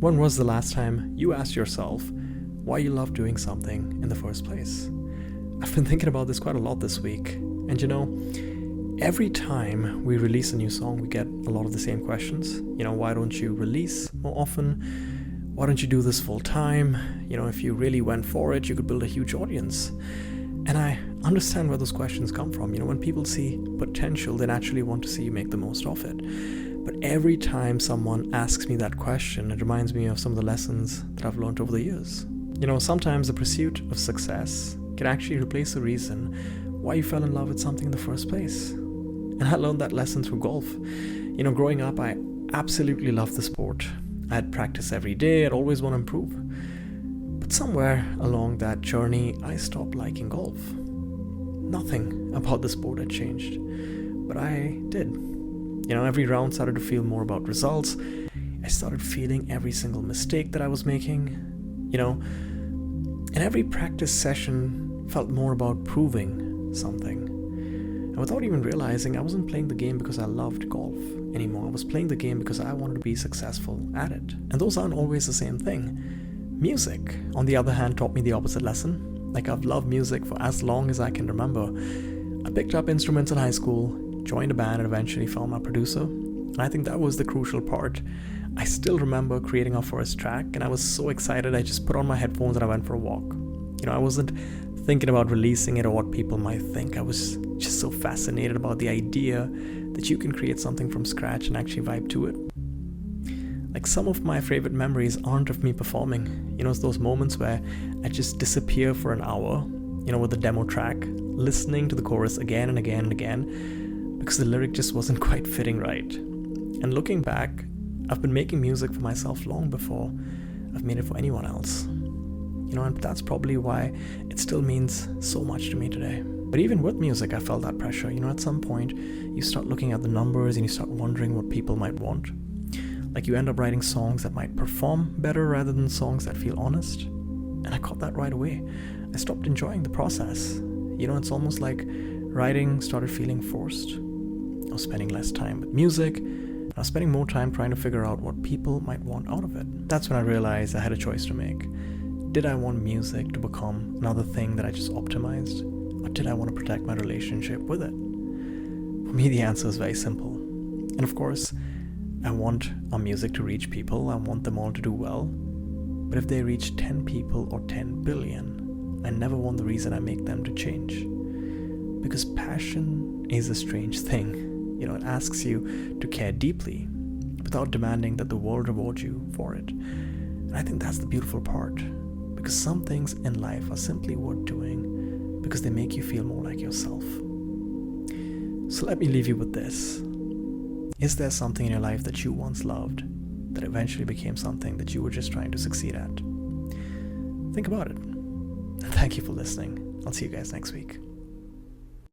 When was the last time you asked yourself why you love doing something in the first place? I've been thinking about this quite a lot this week. And every time we release a new song, we get a lot of the same questions. Why don't you release more often? Why don't you do this full time? If you really went for it, you could build a huge audience. And I understand where those questions come from. When people see potential, they naturally want to see you make the most of it. But every time someone asks me that question, it reminds me of some of the lessons that I've learned over the years. Sometimes the pursuit of success can actually replace the reason why you fell in love with something in the first place. And I learned that lesson through golf. Growing up, I absolutely loved the sport. I had practice every day. I'd always want to improve. But somewhere along that journey, I stopped liking golf. Nothing about the sport had changed, but I did. Every round started to feel more about results. I started feeling every single mistake that I was making, and every practice session felt more about proving something. And without even realizing, I wasn't playing the game because I loved golf anymore. I was playing the game because I wanted to be successful at it. And those aren't always the same thing. Music, on the other hand, taught me the opposite lesson. I've loved music for as long as I can remember. I picked up instruments in high school, joined a band, and eventually found my producer. And I think that was the crucial part. I still remember creating our first track, and I was so excited I just put on my headphones and I went for a walk. I wasn't thinking about releasing it or what people might think. I was just so fascinated about the idea that you can create something from scratch and actually vibe to it. Some of my favorite memories aren't of me performing. It's those moments where I just disappear for an hour, with the demo track, listening to the chorus again and again and again, because the lyric just wasn't quite fitting right. And looking back, I've been making music for myself long before I've made it for anyone else. And that's probably why it still means so much to me today. But even with music, I felt that pressure. At some point, you start looking at the numbers and you start wondering what people might want. You end up writing songs that might perform better rather than songs that feel honest. And I caught that right away. I stopped enjoying the process. It's almost like writing started feeling forced. I was spending less time with music. I was spending more time trying to figure out what people might want out of it. That's when I realized I had a choice to make. Did I want music to become another thing that I just optimized? Or did I want to protect my relationship with it? For me, the answer is very simple. And of course, I want our music to reach people. I want them all to do well. But if they reach 10 people or 10 billion, I never want the reason I make them to change. Because passion is a strange thing. It asks you to care deeply without demanding that the world reward you for it. And I think that's the beautiful part. Because some things in life are simply worth doing because they make you feel more like yourself. So let me leave you with this. Is there something in your life that you once loved that eventually became something that you were just trying to succeed at? Think about it. And thank you for listening. I'll see you guys next week.